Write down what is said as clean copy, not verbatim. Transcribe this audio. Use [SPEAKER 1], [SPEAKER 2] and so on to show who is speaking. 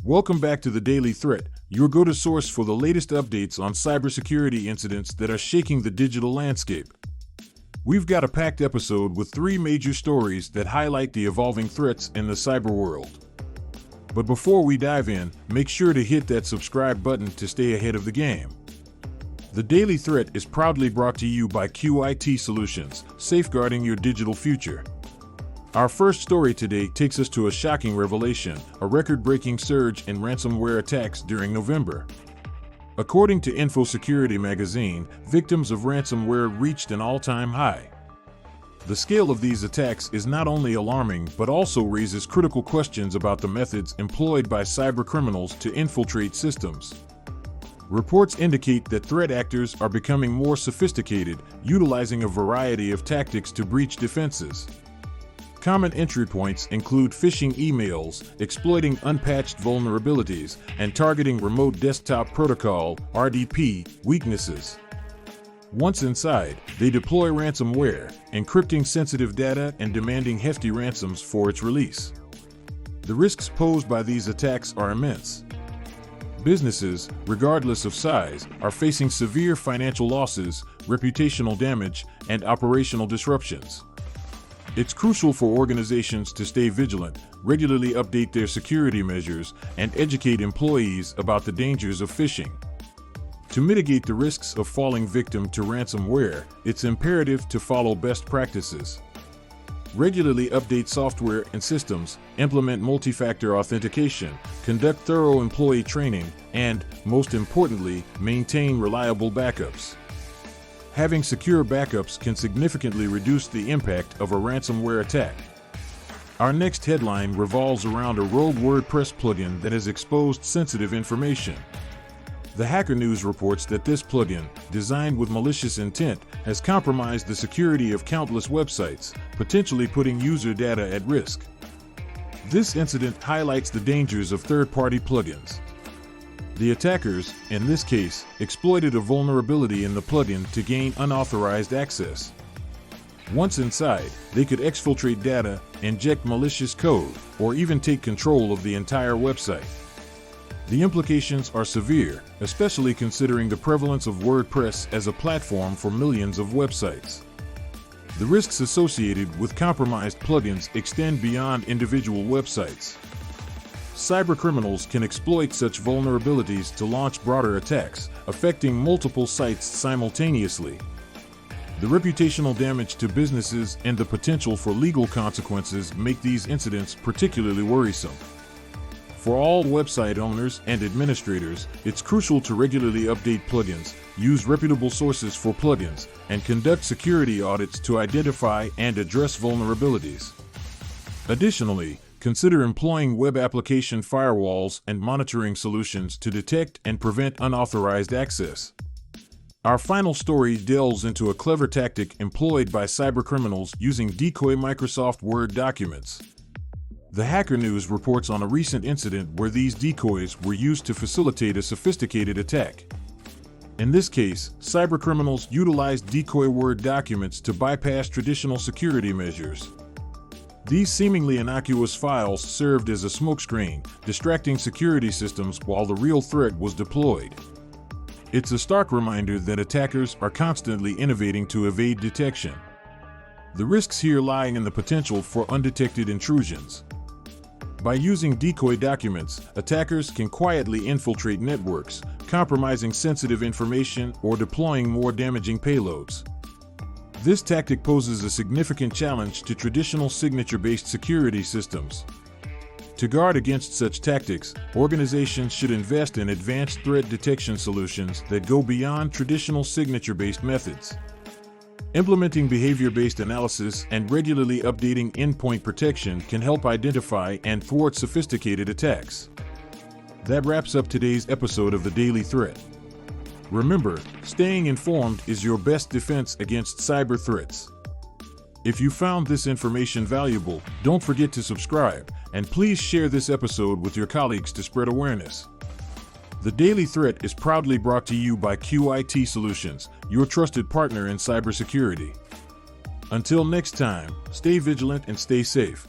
[SPEAKER 1] Welcome back to the Daily Threat, your go-to source for the latest updates on cybersecurity incidents that are shaking the digital landscape. We've got a packed episode with 3 major stories that highlight the evolving threats in the cyber world. But before we dive in, make sure to hit that subscribe button to stay ahead of the game. The Daily Threat is proudly brought to you by QIT Solutions, safeguarding your digital future. Our first story today takes us to a shocking revelation, a record-breaking surge in ransomware attacks during November. According to InfoSecurity magazine, victims of ransomware reached an all-time high. The scale of these attacks is not only alarming but also raises critical questions about the methods employed by cybercriminals to infiltrate systems. Reports indicate that threat actors are becoming more sophisticated, utilizing a variety of tactics to breach defenses. Common entry points include phishing emails, exploiting unpatched vulnerabilities, and targeting remote desktop protocol (RDP) weaknesses. Once inside, they deploy ransomware, encrypting sensitive data and demanding hefty ransoms for its release. The risks posed by these attacks are immense. Businesses, regardless of size, are facing severe financial losses, reputational damage, and operational disruptions. It's crucial for organizations to stay vigilant, regularly update their security measures, and educate employees about the dangers of phishing. To mitigate the risks of falling victim to ransomware, it's imperative to follow best practices. Regularly update software and systems, implement multi-factor authentication, conduct thorough employee training, and, most importantly, maintain reliable backups. Having secure backups can significantly reduce the impact of a ransomware attack. Our next headline revolves around a rogue WordPress plugin that has exposed sensitive information. The Hacker News reports that this plugin, designed with malicious intent, has compromised the security of countless websites, potentially putting user data at risk. This incident highlights the dangers of third-party plugins. The attackers, in this case, exploited a vulnerability in the plugin to gain unauthorized access. Once inside, they could exfiltrate data, inject malicious code, or even take control of the entire website. The implications are severe, especially considering the prevalence of WordPress as a platform for millions of websites. The risks associated with compromised plugins extend beyond individual websites. Cybercriminals can exploit such vulnerabilities to launch broader attacks, affecting multiple sites simultaneously. The reputational damage to businesses and the potential for legal consequences make these incidents particularly worrisome. For all website owners and administrators, it's crucial to regularly update plugins, use reputable sources for plugins, and conduct security audits to identify and address vulnerabilities. Additionally, consider employing web application firewalls and monitoring solutions to detect and prevent unauthorized access. Our final story delves into a clever tactic employed by cybercriminals using Decoy Microsoft Word documents. The Hacker News reports on a recent incident where these decoys were used to facilitate a sophisticated attack. In this case, cybercriminals utilized Decoy Word documents to bypass traditional security measures. These seemingly innocuous files served as a smokescreen, distracting security systems while the real threat was deployed. It's a stark reminder that attackers are constantly innovating to evade detection. The risks here lie in the potential for undetected intrusions. By using decoy documents, attackers can quietly infiltrate networks, compromising sensitive information or deploying more damaging payloads. This tactic poses a significant challenge to traditional signature-based security systems. To guard against such tactics, organizations should invest in advanced threat detection solutions that go beyond traditional signature-based methods. Implementing behavior-based analysis and regularly updating endpoint protection can help identify and thwart sophisticated attacks. That wraps up today's episode of the Daily Threat. Remember, staying informed is your best defense against cyber threats. If you found this information valuable, don't forget to subscribe, and please share this episode with your colleagues to spread awareness. The Daily Threat is proudly brought to you by QIT Solutions, your trusted partner in cybersecurity. Until next time, stay vigilant and stay safe.